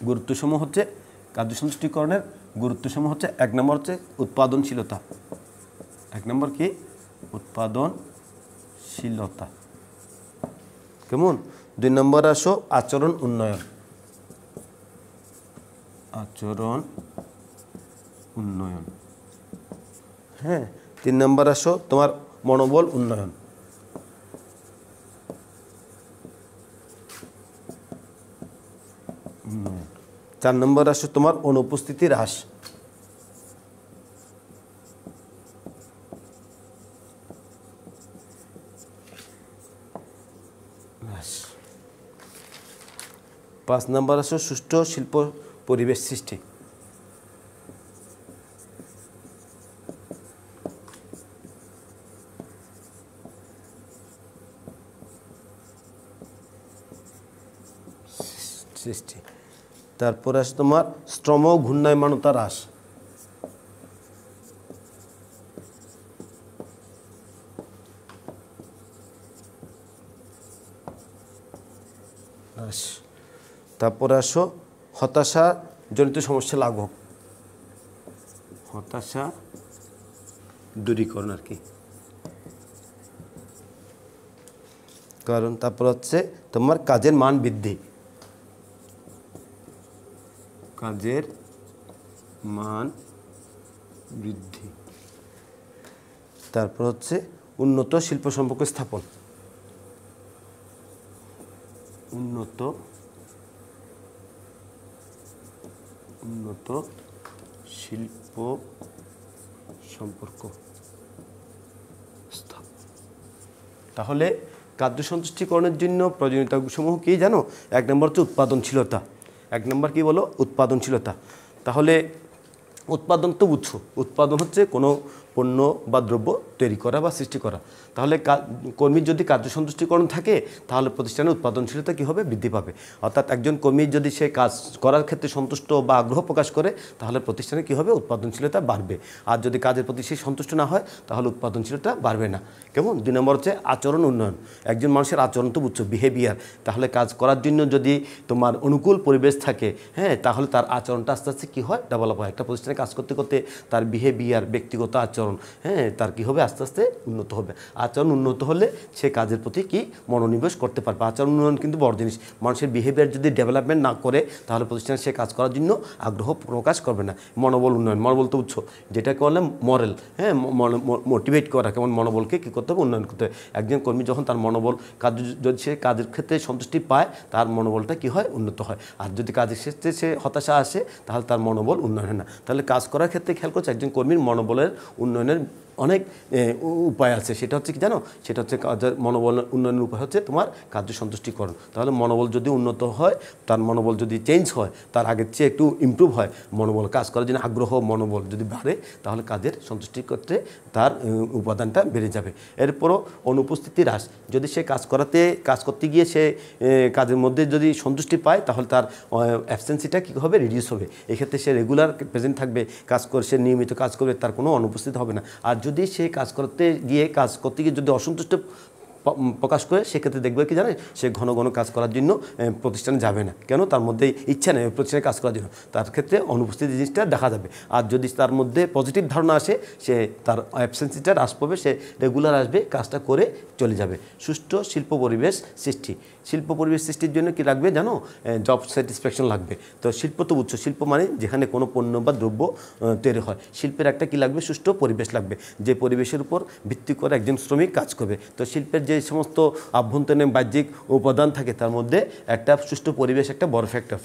গুরুত্বসমূহ হচ্ছে কার্য সন্তুষ্টিকরণের গুরুত্বসমূহ হচ্ছে 1 নম্বর হচ্ছে উৎপাদনশীলতা। 1 নম্বর কি উৎপাদনশীলতা, কেমন। 2 নম্বর আসো আচরণ উন্নয়ন। আচরণ উন্নয়ন, হ্যাঁ। 3 নম্বর আসো তোমার মনোবল উন্নয়ন। 4 নম্বর আসো তোমার অনুপস্থিতি হ্রাস। 5 নম্বর আসো সুষ্ঠু শিল্প পরিবেশ সৃষ্টি। 60। তারপর আসে তোমার শ্রম ঘূর্ণায়মানতা হ্রাস। তারপরে আসো হতাশা জনিত সমস্যা লাঘব, হতাশা দূরীকরণ আর কি। কারণ তারপর হচ্ছে তোমার কাজের মান বৃদ্ধি, কাজের মান বৃদ্ধি। তারপর হচ্ছে উন্নত শিল্প সম্পর্ক স্থাপন, উন্নত শিল্প সম্পর্ক স্থাপন। তাহলে কার্য সন্তুষ্টিকরণের জন্য প্রয়োজনীয়তাসমূহ কী জানো? 1 নম্বর হচ্ছে উৎপাদনশীলতা। 1 নম্বর কী বলো? উৎপাদনশীলতা। তাহলে উৎপাদন তো বুঝছো, উৎপাদন হচ্ছে কোনো পণ্য বা দ্রব্য তৈরি করা বা সৃষ্টি করা। তাহলে কর্মীর যদি কার্য সন্তুষ্টিকরণ থাকে তাহলে প্রতিষ্ঠানের উৎপাদনশীলতা কী হবে? বৃদ্ধি পাবে। অর্থাৎ একজন কর্মী যদি সে কাজ করার ক্ষেত্রে সন্তুষ্ট বা আগ্রহ প্রকাশ করে তাহলে প্রতিষ্ঠানে কী হবে? উৎপাদনশীলতা বাড়বে। আর যদি কাজের প্রতি সে সন্তুষ্ট না হয় তাহলে উৎপাদনশীলতা বাড়বে না, কেমন। 2 নম্বর হচ্ছে আচরণ উন্নয়ন। একজন মানুষের আচরণ তো বুঝছো, বিহেভিয়ার। তাহলে কাজ করার জন্য যদি তোমার অনুকূল পরিবেশ থাকে, হ্যাঁ, তাহলে তার আচরণটা আস্তে আস্তে কী হয়? ডেভেলপ হয়। একটা প্রতিষ্ঠানে কাজ করতে করতে তার বিহেভিয়ার, ব্যক্তিগত আচরণ, হ্যাঁ, তার কী হবে? আস্তে আস্তে উন্নত হবে। আচরণ উন্নত হলে সে কাজের প্রতি কি মনোনিবেশ করতে পারবে। আচরণ উন্নয়ন কিন্তু বড় জিনিস। মানুষের বিহেভিয়ার যদি ডেভেলপমেন্ট না করে তাহলে প্রতিষ্ঠানে সে কাজ করার জন্য আগ্রহ প্রকাশ করবে না। মনোবল উন্নয়ন, মনোবল তো উৎস, যেটাকে বলে মরেল, হ্যাঁ, মোটিভেট করা, কেমন মনোবলকে কী করতে হবে? উন্নয়ন করতে হবে। একজন কর্মী যখন তার মনোবল যদি সে কাজের ক্ষেত্রে সন্তুষ্টি পায় তার মনোবলটা কী হয়? উন্নত হয়। আর যদি কাজের ক্ষেত্রে সে হতাশা আসে তাহলে তার মনোবল উন্নয়ন হয় না। তাহলে কাজ করার ক্ষেত্রে খেয়াল করছে একজন কর্মীর মনোবলের উন্নয়নের অনেক উপায় আছে। সেটা হচ্ছে কি জানো? সেটা হচ্ছে কাজের মনোবল উন্নয়নের উপায় হচ্ছে তোমার কার্য সন্তুষ্টিকরণ। তাহলে মনোবল যদি উন্নত হয়, তার মনোবল যদি চেঞ্জ হয়, তার আগের চেয়ে একটু ইমপ্রুভ হয়, মনোবল কাজ করার জন্য আগ্রহ, মনোবল যদি বাড়ে তাহলে কাজের সন্তুষ্টি করতে তার উপাদানটা বেড়ে যাবে। এরপরও অনুপস্থিতি হ্রাস। যদি সে কাজ করতে গিয়ে সে কাজের মধ্যে যদি সন্তুষ্টি পায় তাহলে তার অ্যাবসেন্সিটা কী হবে? রিডিউস হবে। এক্ষেত্রে সে রেগুলার প্রেজেন্ট থাকবে, সে নিয়মিত কাজ করবে, তার কোনো অনুপস্থিত হবে না। আর যদি সে কাজ করতে গিয়ে যদি অসন্তুষ্ট প্রকাশ করে সেক্ষেত্রে দেখবে কি জানে? সে ঘন ঘন কাজ করার জন্য প্রতিষ্ঠানে যাবে না। কেন? তার মধ্যে ইচ্ছা নেই প্রতিষ্ঠানে কাজ করার জন্য। তার ক্ষেত্রে অনুপস্থিতি জিনিসটা দেখা যাবে। আর যদি তার মধ্যে পজিটিভ ধারণা আসে, সে তার অ্যাবসেন্সিটা হ্রাস পাবে, সে রেগুলার আসবে, কাজটা করে চলে যাবে। সুষ্ঠু শিল্প পরিবেশ সৃষ্টি। শিল্প পরিবেশ সৃষ্টির জন্য কি লাগবে জানো? জব স্যাটিসফ্যাকশন লাগবে। তো শিল্প তো বুঝছো, শিল্প মানে যেখানে কোনো পণ্য বা দ্রব্য তৈরি হয়। শিল্পের একটা কি লাগবে? সুষ্ঠু পরিবেশ লাগবে, যে পরিবেশের উপর ভিত্তি করে একজন শ্রমিক কাজ করবে। তো শিল্পের যে সমস্ত আভ্যন্তরীণ বাহ্যিক উপাদান থাকে তার মধ্যে একটা সুষ্ঠু পরিবেশ একটা বড় ফ্যাক্টর।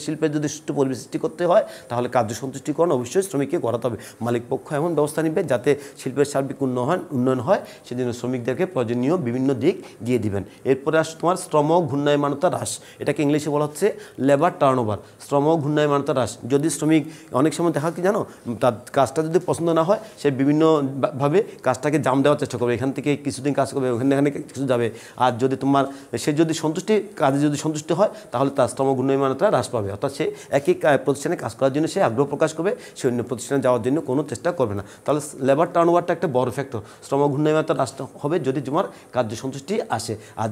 শিল্পের যদি সুষ্ঠু পরিবেশ সৃষ্টি করতে হয় তাহলে কার্য সন্তুষ্টিকরণ অবশ্যই শ্রমিককে করাতে হবে। মালিক পক্ষ এমন ব্যবস্থা নেবে যাতে শিল্পের সার্বিক উন্নয়ন হয়, সেজন্য শ্রমিকদেরকে প্রয়োজনীয় বিভিন্ন দিক দিয়ে দিবেন। এরপরে আসো তোমার শ্রম ঘূর্ণায়মানতা হ্রাস, এটাকে ইংলিশে বলা হচ্ছে লেবার টার্নওভার, শ্রম ঘূর্ণায়মানতা হ্রাস। যদি শ্রমিক অনেক সময় দেখা কি জানো, তার কাজটা যদি পছন্দ না হয় সে বিভিন্নভাবে কাজটাকে জাম দেওয়ার চেষ্টা করবে, এখান থেকে কিছুদিন কাজ করবে, ওখানে কিছু যাবে। আর যদি তোমার সে যদি কাজে যদি সন্তুষ্টি হয় তাহলে তার শ্রম ঘূর্ণায়মানতা হ্রাস পাবে, অর্থাৎ সে একই প্রতিষ্ঠানে কাজ করার জন্য সে আগ্রহ প্রকাশ করবে, সে অন্য প্রতিষ্ঠানে যাওয়ার জন্য কোনো চেষ্টা করবে না। তাহলে লেবার টার্নওভারটা একটা বড় ফ্যাক্টর, শ্রম ঘূর্ণায়মানতা হ্রাস হবে যদি তোমার কার্য সন্তুষ্টি আসে। আর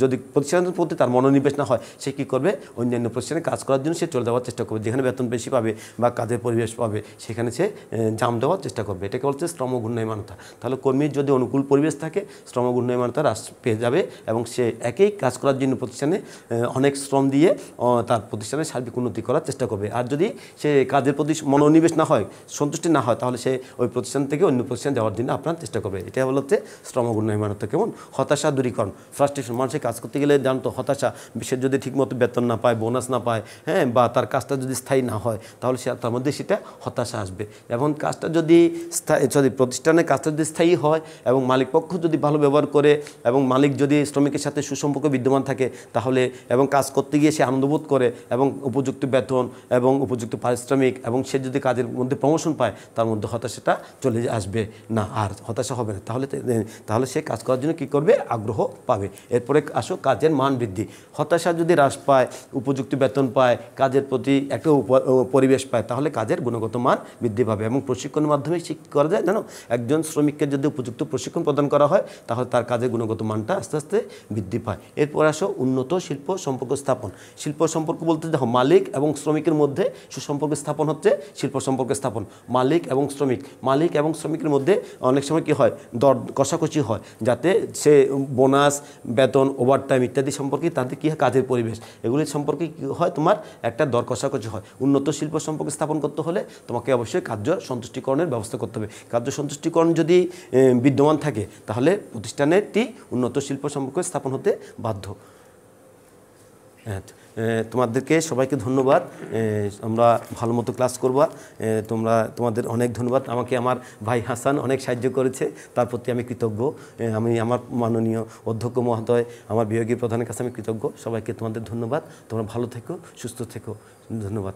যদি প্রতিষ্ঠানের প্রতি তার মনোনিবেশ না হয়, সে কী করবে, অন্যান্য প্রতিষ্ঠানে কাজ করার জন্য সে চলে যাওয়ার চেষ্টা করবে, যেখানে বেতন বেশি পাবে বা কাজের পরিবেশ পাবে সেখানে সে জাম দেওয়ার চেষ্টা করবে। এটাকে বলছে শ্রম ঘূর্ণায়মানতা। তাহলে কর্মীর যদি অনুকূল পরিবেশ থাকে শ্রম ঘূর্ণায়মানতা হ্রাস পেয়ে যাবে এবং সে একই কাজ করার জন্য প্রতিষ্ঠানে অনেক শ্রম দিয়ে তার প্রতিষ্ঠানের সার্বিক উন্নতি করার চেষ্টা করবে। আর যদি সে কাজের প্রতি মনোনিবেশ না হয়, সন্তুষ্টি না হয়, তাহলে সে ওই প্রতিষ্ঠান থেকে অন্য প্রতিষ্ঠানে যাওয়ার জন্য আপনার চেষ্টা করবে। এটা হচ্ছে শ্রম ঘূর্ণায়মানতা। কেমন হতাশা দূরীকরণ, ফ্রাস্ট্রেশন, মানুষের কাজ করতে গেলে জানতো হতাশা, সে যদি ঠিকমতো বেতন না পায়, বোনাস না পায়, হ্যাঁ, বা তার কাজটা যদি স্থায়ী না হয় তাহলে সে তার মধ্যে সেটা হতাশা আসবে। এবং কাজটা যদি প্রতিষ্ঠানের কাজটা যদি স্থায়ী হয় এবং মালিক পক্ষ যদি ভালো ব্যবহার করে এবং মালিক যদি শ্রমিকের সাথে সুসম্পর্ক বিদ্যমান থাকে তাহলে, এবং কাজ করতে গিয়ে সে আনন্দবোধ করে এবং উপযুক্ত বেতন এবং উপযুক্ত পারিশ্রমিক এবং সে যদি কাজের মধ্যে প্রমোশন পায়, তার মধ্যে হতাশাটা চলে আসবে না, আর হতাশা হবে না। তাহলে সে কাজ করার জন্য কী করবে, আগ্রহ পাবে। এরপরে আসো কাজের মান বৃদ্ধি। হতাশা যদি হ্রাস পায়, উপযুক্ত বেতন পায়, কাজের প্রতি একটা পরিবেশ পায়, তাহলে কাজের গুণগত মান বৃদ্ধি পাবে। এবং প্রশিক্ষণের মাধ্যমে করা যায় জানো, একজন শ্রমিককে যদি উপযুক্ত প্রশিক্ষণ প্রদান করা হয় তাহলে তার কাজের গুণগত মানটা আস্তে আস্তে বৃদ্ধি পায়। এরপর আসো উন্নত শিল্প সম্পর্ক স্থাপন। শিল্প সম্পর্ক বলতে দেখো, মালিক এবং শ্রমিকের মধ্যে সুসম্পর্ক স্থাপন হচ্ছে শিল্প সম্পর্ক স্থাপন। মালিক এবং শ্রমিকের মধ্যে অনেক সময় কী হয়, দর কষাকষি হয়, যাতে সে বোনাস, বেতন, ওভারটাইম ইত্যাদি সম্পর্কে তাদের কী হয়, কাজের পরিবেশ, এগুলির সম্পর্কে কী হয়, তোমার একটা দর কষাকষি হয়। উন্নত শিল্প সম্পর্ক স্থাপন করতে হলে তোমাকে অবশ্যই কার্য সন্তুষ্টিকরণের ব্যবস্থা করতে হবে। কার্য সন্তুষ্টিকরণ যদি বিদ্যমান থাকে তাহলে প্রতিষ্ঠানেরটি উন্নত শিল্প সম্পর্ক স্থাপন হতে বাধ্য। হ্যাঁ, তোমাদেরকে সবাইকে ধন্যবাদ। আমরা ভালো মতো ক্লাস করবা। তোমাদের অনেক ধন্যবাদ। আমাকে আমার ভাই হাসান অনেক সাহায্য করেছে, তার প্রতি আমি কৃতজ্ঞ। আমি আমার মাননীয় অধ্যক্ষ মহোদয়, আমার বিভাগীয় প্রধানের কাছে আমি কৃতজ্ঞ। সবাইকে তোমাদের ধন্যবাদ। তোমরা ভালো থেকো, সুস্থ থেকো। ধন্যবাদ।